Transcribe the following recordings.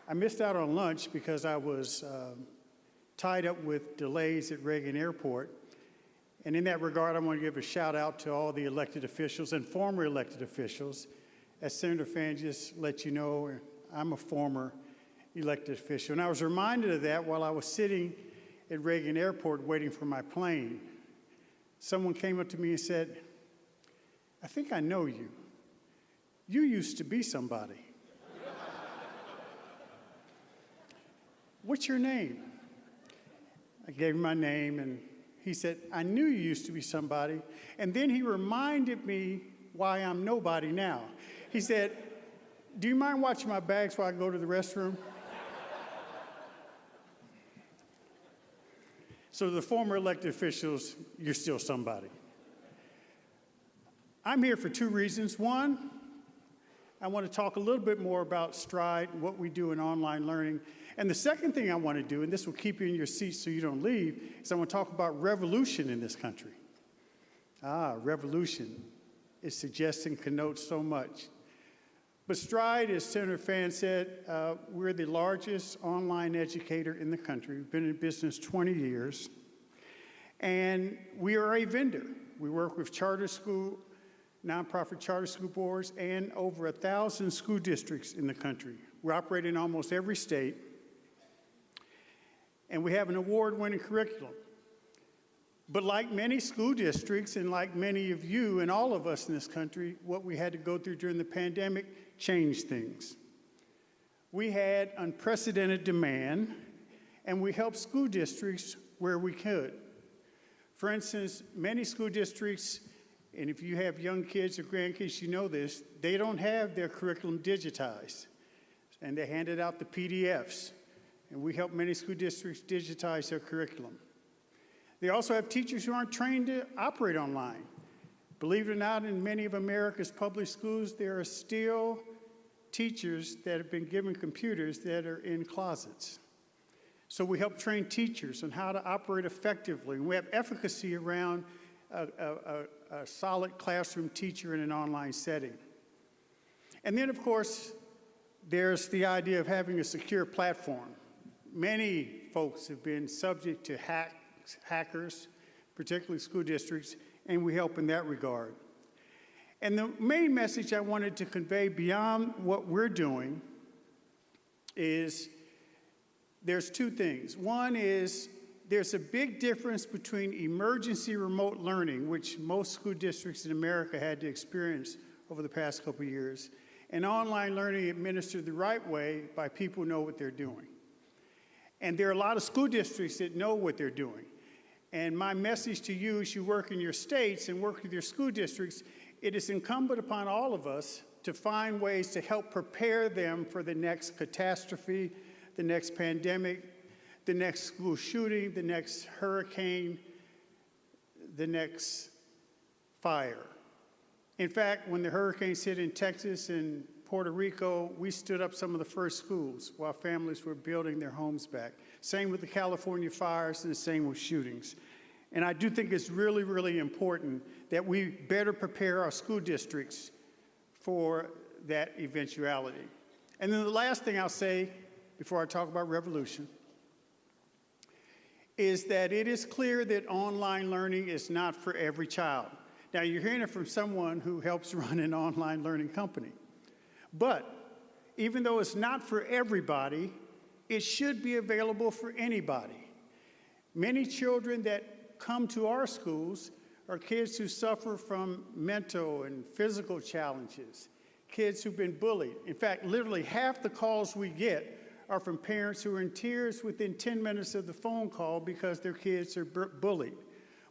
I missed out on lunch because I was tied up with delays at Reagan Airport. And in that regard, I want to give a shout out to all the elected officials and former elected officials. As Senator Fan just let you know, I'm a former elected official. And I was reminded of that while I was sitting at Reagan Airport waiting for my plane. Someone came up to me and said, "I think I know you. You used to be somebody." "What's your name?" I gave him my name, and he said, "I knew you used to be somebody." And then he reminded me why I'm nobody now. He said, "Do you mind watching my bags while I go to the restroom?" So the former elected officials, you're still somebody. I'm here for two reasons. One, I want to talk a little bit more about Stride and what we do in online learning. And the second thing I want to do, and this will keep you in your seats so you don't leave, is I want to talk about revolution in this country. Revolution. It suggests and connotes so much. But Stride, as Senator Fan said, we're the largest online educator in the country. We've been in business 20 years. And we are a vendor. We work with charter school, nonprofit charter school boards, and over 1,000 school districts in the country. We operate in almost every state. And we have an award-winning curriculum. But like many school districts and like many of you and all of us in this country, what we had to go through during the pandemic changed things. We had unprecedented demand, and we helped school districts where we could. For instance, many school districts, and if you have young kids or grandkids, you know this, they don't have their curriculum digitized, and they handed out the PDFs, and we help many school districts digitize their curriculum. They also have teachers who aren't trained to operate online. Believe it or not, in many of America's public schools, there are still teachers that have been given computers that are in closets. So we help train teachers on how to operate effectively. We have efficacy around a solid classroom teacher in an online setting. And then, of course, there's the idea of having a secure platform. Many folks have been subject to hackers, particularly school districts, and we help in that regard. And the main message I wanted to convey beyond what we're doing is there's two things. One is there's a big difference between emergency remote learning, which most school districts in America had to experience over the past couple of years, and online learning administered the right way by people who know what they're doing. And there are a lot of school districts that know what they're doing. And my message to you as you work in your states and work with your school districts, it is incumbent upon all of us to find ways to help prepare them for the next catastrophe, the next pandemic, the next school shooting, the next hurricane, the next fire. In fact, when the hurricanes hit in Texas and Puerto Rico, we stood up some of the first schools while families were building their homes back. Same with the California fires and the same with shootings. And I do think it's really, really important that we better prepare our school districts for that eventuality. And then the last thing I'll say before I talk about revolution is that it is clear that online learning is not for every child. Now, you're hearing it from someone who helps run an online learning company. But even though it's not for everybody, it should be available for anybody. Many children that come to our schools are kids who suffer from mental and physical challenges, kids who've been bullied. In fact, literally half the calls we get are from parents who are in tears within 10 minutes of the phone call because their kids are bullied.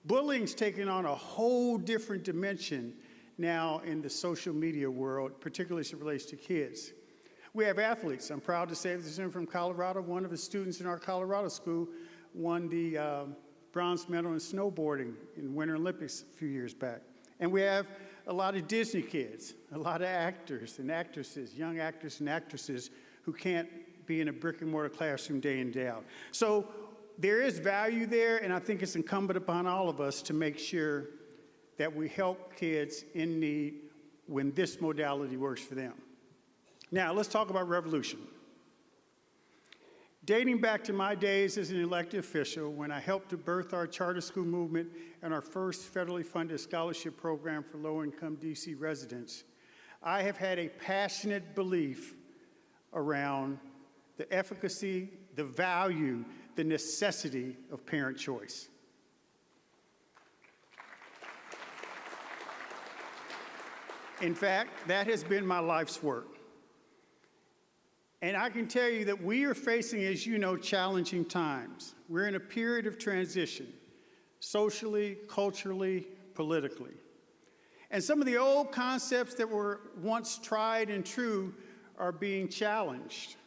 Bullying's taken on a whole different dimension now in the social media world, particularly as it relates to kids. We have athletes. I'm proud to say this is from Colorado. One of the students in our Colorado school won the bronze medal in snowboarding in Winter Olympics a few years back. And we have a lot of Disney kids, a lot of actors and actresses, young actors and actresses who can't be in a brick and mortar classroom day in, day out. So there is value there, and I think it's incumbent upon all of us to make sure that we help kids in need when this modality works for them. Now, let's talk about revolution. Dating back to my days as an elected official, when I helped to birth our charter school movement and our first federally funded scholarship program for low-income DC residents, I have had a passionate belief around the efficacy, the value, the necessity of parent choice. In fact, that has been my life's work. And I can tell you that we are facing, as you know, challenging times. We're in a period of transition, socially, culturally, politically. And some of the old concepts that were once tried and true are being challenged.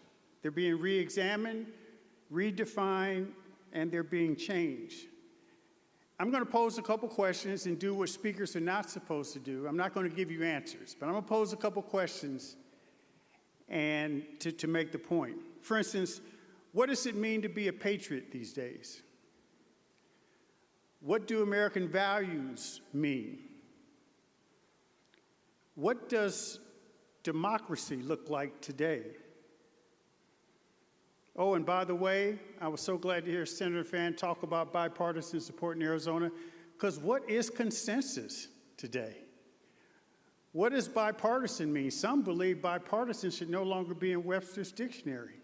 They're being re-examined, redefined, and they're being changed. I'm going to pose a couple questions and do what speakers are not supposed to do. I'm not going to give you answers, but I'm going to pose a couple questions and to make the point. For instance, what does it mean to be a patriot these days? What do American values mean? What does democracy look like today? Oh, and by the way, I was so glad to hear Senator Fan talk about bipartisan support in Arizona, because what is consensus today? What does bipartisan mean? Some believe bipartisan should no longer be in Webster's dictionary.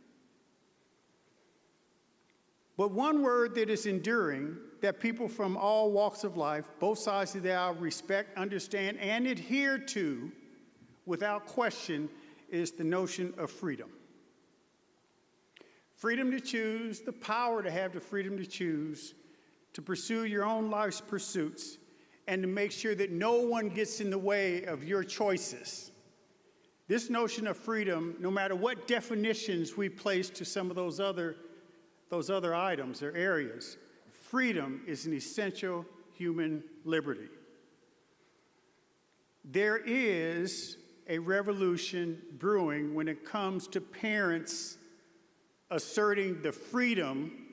But one word that is enduring, that people from all walks of life, both sides of the aisle, respect, understand, and adhere to without question, is the notion of freedom. Freedom to choose, the power to have the freedom to choose, to pursue your own life's pursuits, and to make sure that no one gets in the way of your choices. This notion of freedom, no matter what definitions we place to some of those other items or areas, freedom is an essential human liberty. There is a revolution brewing when it comes to parents asserting the freedom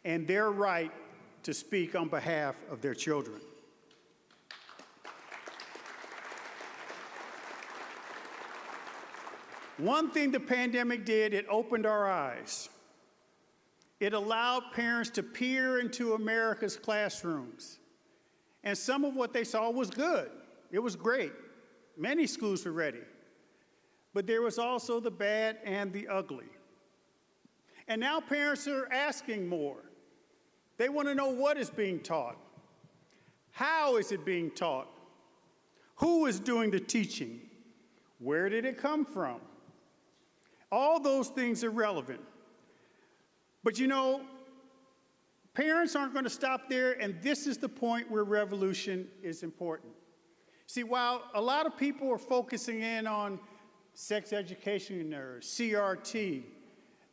and their right to speak on behalf of their children. One thing the pandemic did, it opened our eyes. It allowed parents to peer into America's classrooms. And some of what they saw was good. It was great. Many schools were ready. But there was also the bad and the ugly. And now parents are asking more. They want to know what is being taught. How is it being taught? Who is doing the teaching? Where did it come from? All those things are relevant. But you know, parents aren't going to stop there, and this is the point where revolution is important. See, while a lot of people are focusing in on sex education or CRT,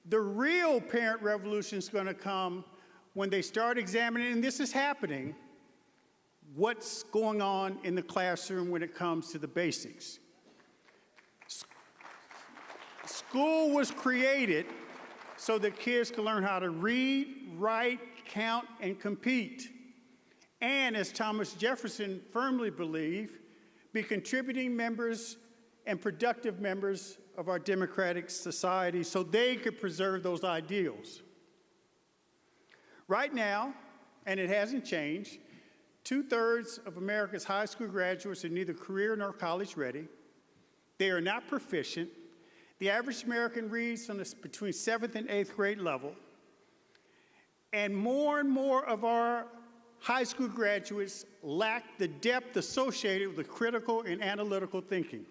the real parent revolution is going to come when they start examining, and this is happening, what's going on in the classroom when it comes to the basics. School was created so that kids can learn how to read, write, count, and compete. And as Thomas Jefferson firmly believed, be contributing members and productive members of our democratic society so they could preserve those ideals. Right now, and it hasn't changed, 2/3 of America's high school graduates are neither career nor college ready. They are not proficient. The average American reads on between 7th and 8th grade level. And more of our high school graduates lack the depth associated with critical and analytical thinking.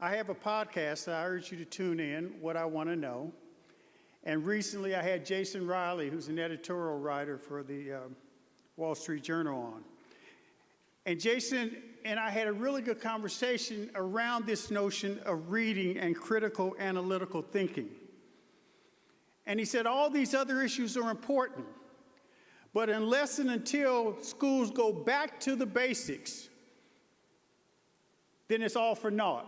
I have a podcast that I urge you to tune in, What I Want to Know. And recently I had Jason Riley, who's an editorial writer for the Wall Street Journal, on. And Jason and I had a really good conversation around this notion of reading and critical analytical thinking. And he said all these other issues are important, but unless and until schools go back to the basics, then it's all for naught.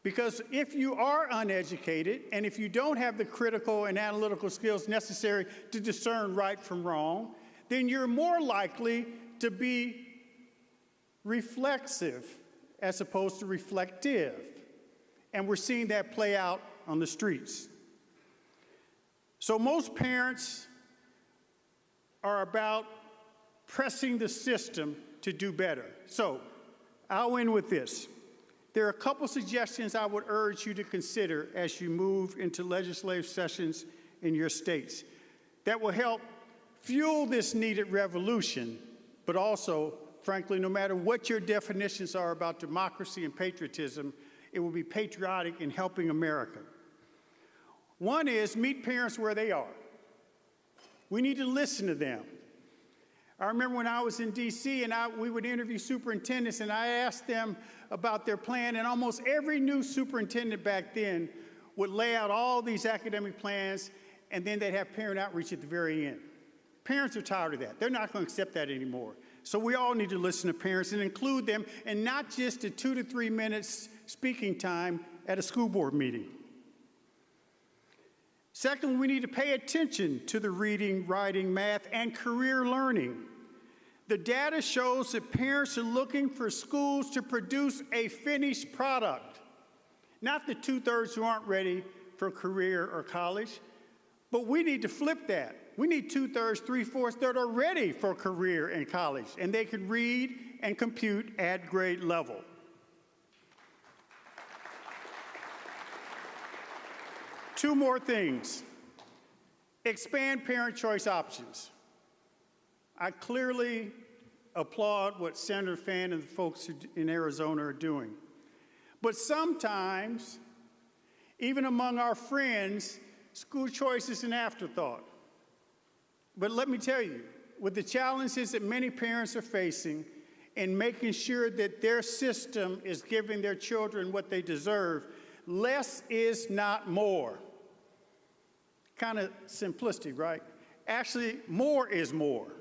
Because if you are uneducated and if you don't have the critical and analytical skills necessary to discern right from wrong, then you're more likely to be reflexive as opposed to reflective. And we're seeing that play out on the streets. So most parents are about pressing the system to do better. So I'll end with this. There are a couple suggestions I would urge you to consider as you move into legislative sessions in your states that will help fuel this needed revolution, but also, frankly, no matter what your definitions are about democracy and patriotism, it will be patriotic in helping America. One is meet parents where they are. We need to listen to them. I remember when I was in D.C. and we would interview superintendents, and I asked them about their plan, and almost every new superintendent back then would lay out all these academic plans, and then they'd have parent outreach at the very end. Parents are tired of that. They're not going to accept that anymore. So we all need to listen to parents and include them, and not just a 2 to 3 minutes speaking time at a school board meeting. Second, we need to pay attention to the reading, writing, math, and career learning. The data shows that parents are looking for schools to produce a finished product, not the 2/3 who aren't ready for career or college, but we need to flip that. We need 2/3, 3/4 that are ready for career and college, and they can read and compute at grade level. Two more things. Expand parent choice options. I clearly applaud what Senator Fan and the folks in Arizona are doing. But sometimes, even among our friends, school choice is an afterthought. But let me tell you, with the challenges that many parents are facing in making sure that their system is giving their children what they deserve, less is not more. Kind of simplistic, right? Actually, more is more.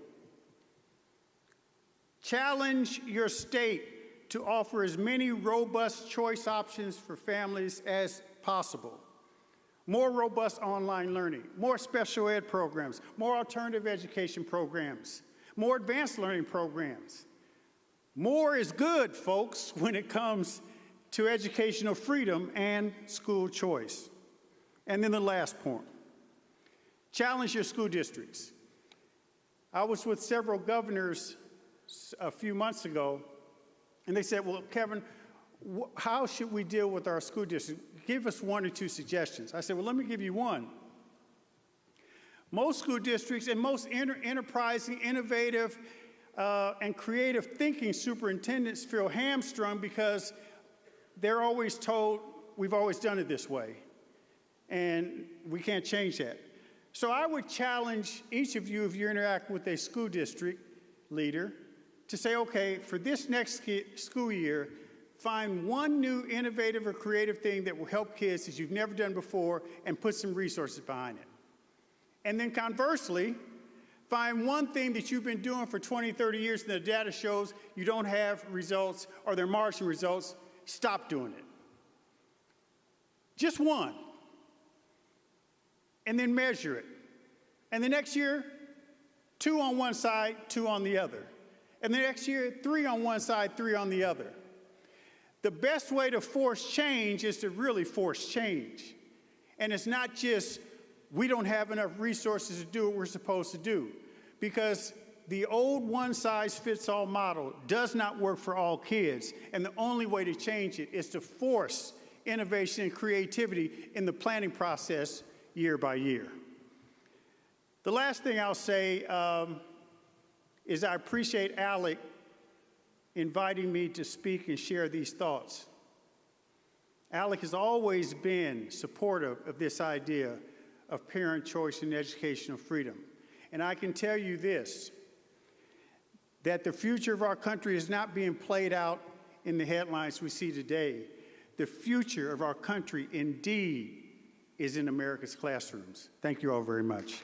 Challenge your state to offer as many robust choice options for families as possible. More robust online learning, more special ed programs, more alternative education programs, more advanced learning programs. More is good, folks, when it comes to educational freedom and school choice. And then the last point. Challenge your school districts. I was with several governors a few months ago, and they said, well, Kevin, how should we deal with our school district? Give us 1 or 2 suggestions. I said, well, let me give you one. Most school districts and most enterprising, innovative, and creative thinking superintendents feel hamstrung because they're always told, we've always done it this way, and we can't change that. So I would challenge each of you, if you interact with a school district leader, to say, okay, for this next school year, find one new innovative or creative thing that will help kids that you've never done before and put some resources behind it. And then conversely, find one thing that you've been doing for 20, 30 years and the data shows you don't have results or they're marginal results, stop doing it. Just one. And then measure it. And the next year, 2 on one side, 2 on the other. And the next year, 3 on one side, 3 on the other. The best way to force change is to really force change. And it's not just we don't have enough resources to do what we're supposed to do. Because the old one-size-fits-all model does not work for all kids. And the only way to change it is to force innovation and creativity in the planning process year by year. The last thing I'll say is I appreciate Alec inviting me to speak and share these thoughts. Alec has always been supportive of this idea of parent choice and educational freedom. And I can tell you this, that the future of our country is not being played out in the headlines we see today. The future of our country indeed is in America's classrooms. Thank you all very much.